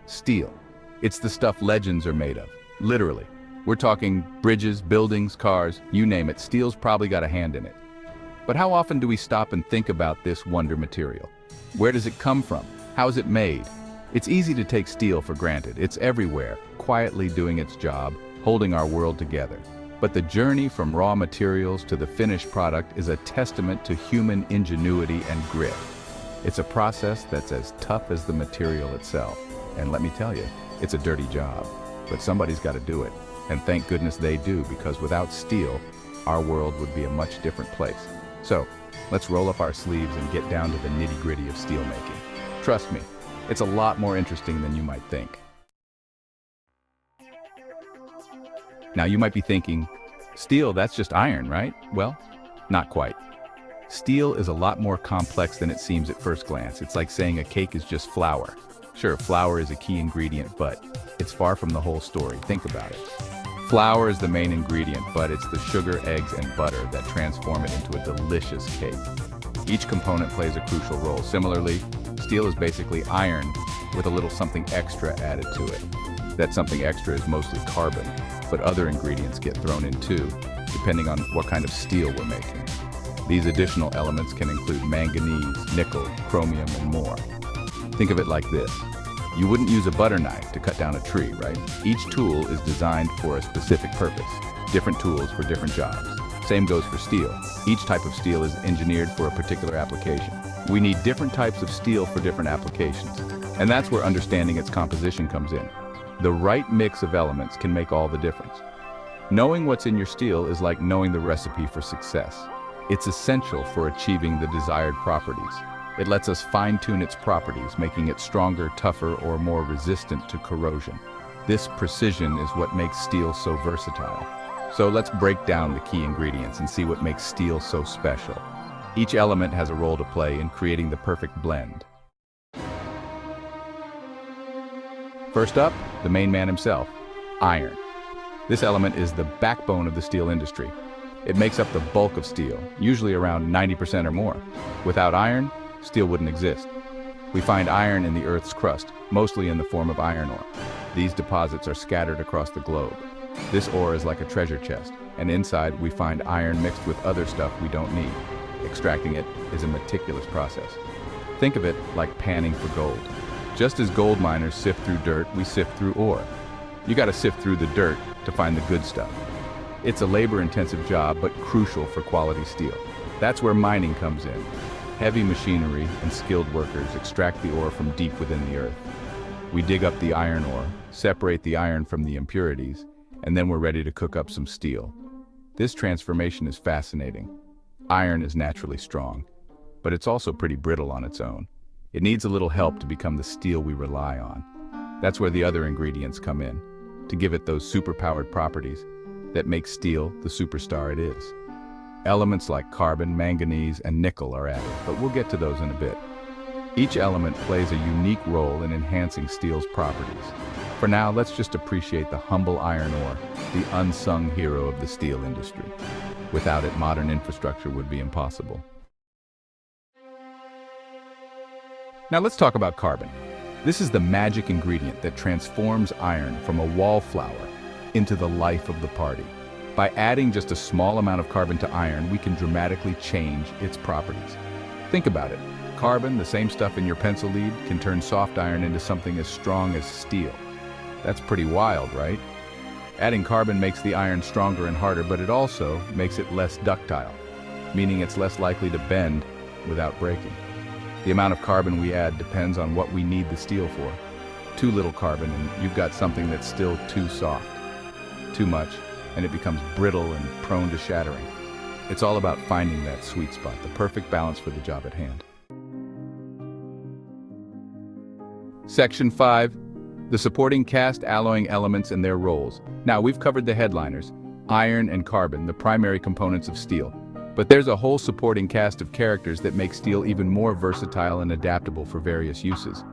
Steel. It's the stuff legends are made of, literally. We're talking bridges, buildings, cars, you name it, steel's probably got a hand in it. But how often do we stop and think about this wonder material? Where does it come from? How is it made? It's easy to take steel for granted. It's everywhere, quietly doing its job, holding our world together. But the journey from raw materials to the finished product is a testament to human ingenuity and grit. It's a process that's as tough as the material itself. And let me tell you, it's a dirty job. But somebody's got to do it. And thank goodness they do, because without steel, our world would be a much different place. So, let's roll up our sleeves and get down to the nitty-gritty of steel making. Trust me, it's a lot more interesting than you might think. Now you might be thinking, steel, that's just iron, right? Well, not quite. Steel is a lot more complex than it seems at first glance. It's like saying a cake is just flour. Sure, flour is a key ingredient, but it's far from the whole story. Think about it. Flour is the main ingredient, but it's the sugar, eggs, and butter that transform it into a delicious cake. Each component plays a crucial role. Similarly, steel is basically iron with a little something extra added to it. That something extra is mostly carbon, but other ingredients get thrown in too, depending on what kind of steel we're making. These additional elements can include manganese, nickel, chromium, and more. Think of it like this. You wouldn't use a butter knife to cut down a tree, right? Each tool is designed for a specific purpose. Different tools for different jobs. Same goes for steel. Each type of steel is engineered for a particular application. We need different types of steel for different applications. And that's where understanding its composition comes in. The right mix of elements can make all the difference. Knowing what's in your steel is like knowing the recipe for success. It's essential for achieving the desired properties. It lets us fine-tune its properties, making it stronger, tougher, or more resistant to corrosion. This precision is what makes steel so versatile. So let's break down the key ingredients and see what makes steel so special. Each element has a role to play in creating the perfect blend. First up, the main man himself, iron. This element is the backbone of the steel industry. It makes up the bulk of steel, usually around 90% or more. Without iron, steel wouldn't exist. We find iron in the Earth's crust, mostly in the form of iron ore. These deposits are scattered across the globe. This ore is like a treasure chest, and inside we find iron mixed with other stuff we don't need. Extracting it is a meticulous process. Think of it like panning for gold. Just as gold miners sift through dirt, we sift through ore. You gotta sift through the dirt to find the good stuff. It's a labor-intensive job, but crucial for quality steel. That's where mining comes in. Heavy machinery and skilled workers extract the ore from deep within the earth. We dig up the iron ore, separate the iron from the impurities, and then we're ready to cook up some steel. This transformation is fascinating. Iron is naturally strong, but it's also pretty brittle on its own. It needs a little help to become the steel we rely on. That's where the other ingredients come in, to give it those superpowered properties that make steel the superstar it is. Elements like carbon, manganese, and nickel are added, but we'll get to those in a bit. Each element plays a unique role in enhancing steel's properties. For now, let's just appreciate the humble iron ore, the unsung hero of the steel industry. Without it, modern infrastructure would be impossible. Now let's talk about carbon. This is the magic ingredient that transforms iron from a wallflower into the life of the party. By adding just a small amount of carbon to iron, we can dramatically change its properties. Think about it. Carbon, the same stuff in your pencil lead, can turn soft iron into something as strong as steel. That's pretty wild, right? Adding carbon makes the iron stronger and harder, but it also makes it less ductile, meaning it's less likely to bend without breaking. The amount of carbon we add depends on what we need the steel for. Too little carbon and you've got something that's still too soft. Too much, and it becomes brittle and prone to shattering. It's all about finding that sweet spot, the perfect balance for the job at hand. Section 5. The supporting cast alloying elements and their roles. Now, we've covered the headliners, iron and carbon, the primary components of steel. But there's a whole supporting cast of characters that make steel even more versatile and adaptable for various uses.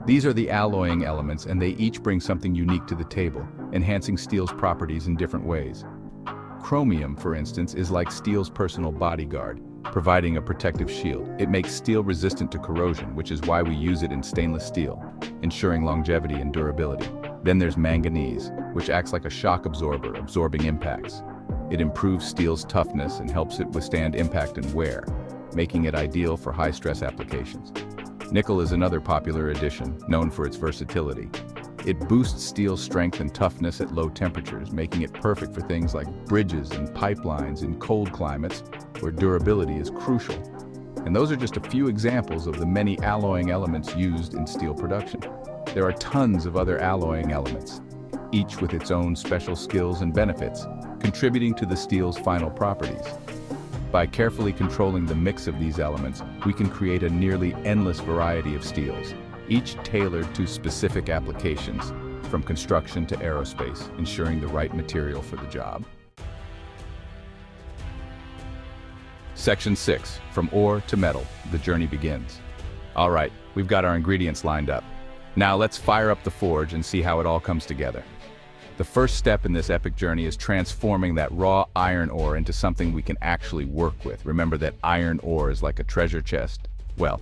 These are the alloying elements, and they each bring something unique to the table, enhancing steel's properties in different ways. Chromium, for instance, is like steel's personal bodyguard. providing a protective shield. It makes steel resistant to corrosion, which is why we use it in stainless steel, ensuring longevity and durability. Then there's manganese, which acts like a shock absorber, absorbing impacts. It improves steel's toughness and helps it withstand impact and wear, making it ideal for high-stress applications. Nickel is another popular addition, known for its versatility. It boosts steel's strength and toughness at low temperatures, making it perfect for things like bridges and pipelines in cold climates where durability is crucial. And those are just a few examples of the many alloying elements used in steel production. There are tons of other alloying elements, each with its own special skills and benefits, contributing to the steel's final properties. By carefully controlling the mix of these elements, we can create a nearly endless variety of steels, each tailored to specific applications, from construction to aerospace, ensuring the right material for the job. Section 6. From ore to metal, the journey begins. All right, we've got our ingredients lined up. Now let's fire up the forge and see how it all comes together. The first step in this epic journey is transforming that raw iron ore into something we can actually work with. Remember that iron ore is like a treasure chest? Well,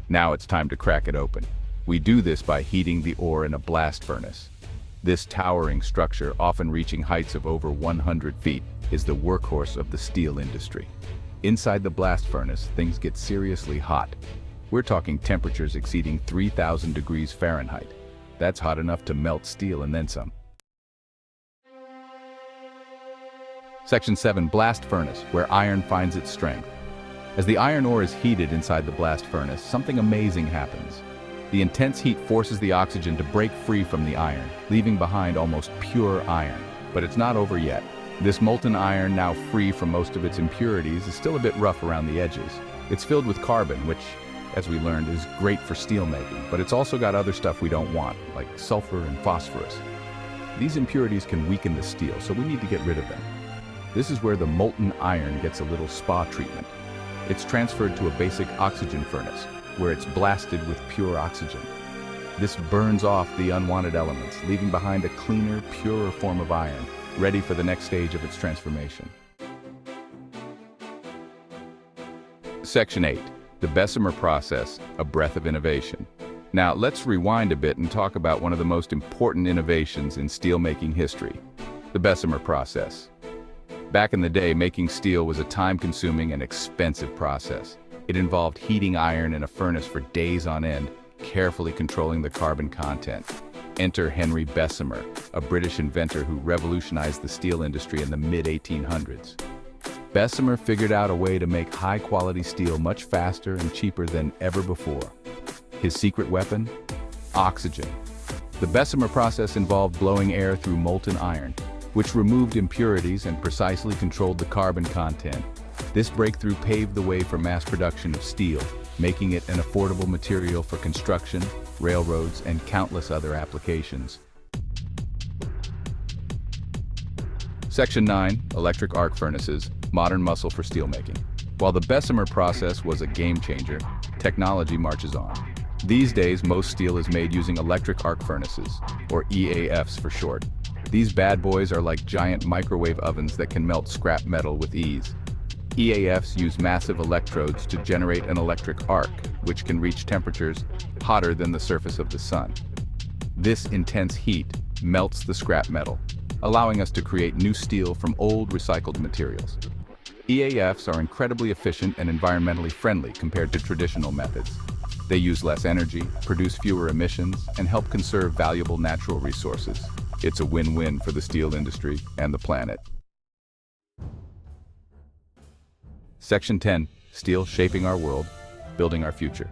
now it's time to crack it open. We do this by heating the ore in a blast furnace. This towering structure, often reaching heights of over 100 feet, is the workhorse of the steel industry. Inside the blast furnace, things get seriously hot. We're talking temperatures exceeding 3,000 degrees Fahrenheit. That's hot enough to melt steel and then some. Section 7. Blast furnace, where iron finds its strength. As the iron ore is heated inside the blast furnace, something amazing happens. The intense heat forces the oxygen to break free from the iron, leaving behind almost pure iron. But it's not over yet. This molten iron, now free from most of its impurities, is still a bit rough around the edges. It's filled with carbon, which, as we learned, is great for steel making, but it's also got other stuff we don't want, like sulfur and phosphorus. These impurities can weaken the steel, so we need to get rid of them. This is where the molten iron gets a little spa treatment. It's transferred to a basic oxygen furnace, where it's blasted with pure oxygen. This burns off the unwanted elements, leaving behind a cleaner, purer form of iron, ready for the next stage of its transformation. Section 8. The Bessemer process, a breath of innovation. Now, let's rewind a bit and talk about one of the most important innovations in steelmaking history, the Bessemer process. Back in the day, making steel was a time-consuming and expensive process. It involved heating iron in a furnace for days on end, carefully controlling the carbon content. Enter Henry Bessemer, a British inventor who revolutionized the steel industry in the mid-1800s. Bessemer figured out a way to make high-quality steel much faster and cheaper than ever before. His secret weapon? Oxygen. The Bessemer process involved blowing air through molten iron, which removed impurities and precisely controlled the carbon content. This breakthrough paved the way for mass production of steel, making it an affordable material for construction, railroads, and countless other applications. Section 9. Electric arc furnaces, modern muscle for steelmaking. While the Bessemer process was a game-changer, technology marches on. These days, most steel is made using electric arc furnaces, or EAFs for short. These bad boys are like giant microwave ovens that can melt scrap metal with ease. EAFs use massive electrodes to generate an electric arc, which can reach temperatures hotter than the surface of the sun. This intense heat melts the scrap metal, allowing us to create new steel from old recycled materials. EAFs are incredibly efficient and environmentally friendly compared to traditional methods. They use less energy, produce fewer emissions, and help conserve valuable natural resources. It's a win-win for the steel industry and the planet. Section 10. Steel shaping our world, building our future.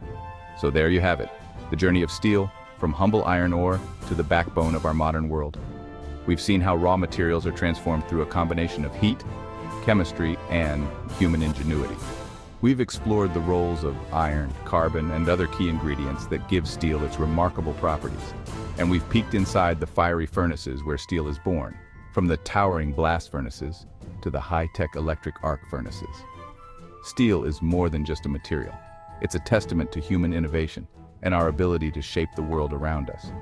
So there you have it, the journey of steel, from humble iron ore to the backbone of our modern world. We've seen how raw materials are transformed through a combination of heat, chemistry, and human ingenuity. We've explored the roles of iron, carbon, and other key ingredients that give steel its remarkable properties. And we've peeked inside the fiery furnaces where steel is born, from the towering blast furnaces to the high-tech electric arc furnaces. Steel is more than just a material. It's a testament to human innovation and our ability to shape the world around us.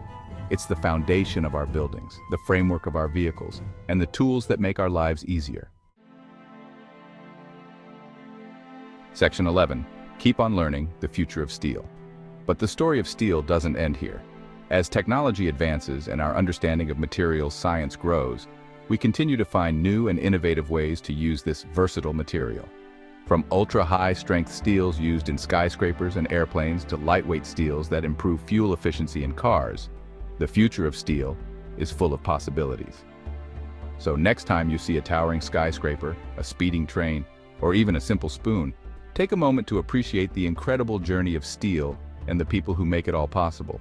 It's the foundation of our buildings, the framework of our vehicles, and the tools that make our lives easier. Section 11. Keep on learning the future of steel. But the story of steel doesn't end here. As technology advances and our understanding of materials science grows, we continue to find new and innovative ways to use this versatile material. From ultra-high-strength steels used in skyscrapers and airplanes to lightweight steels that improve fuel efficiency in cars, the future of steel is full of possibilities. So next time you see a towering skyscraper, a speeding train, or even a simple spoon, take a moment to appreciate the incredible journey of steel and the people who make it all possible.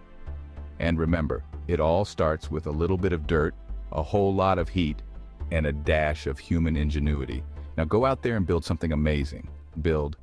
And remember, it all starts with a little bit of dirt, a whole lot of heat, and a dash of human ingenuity. Now go out there and build something amazing. Build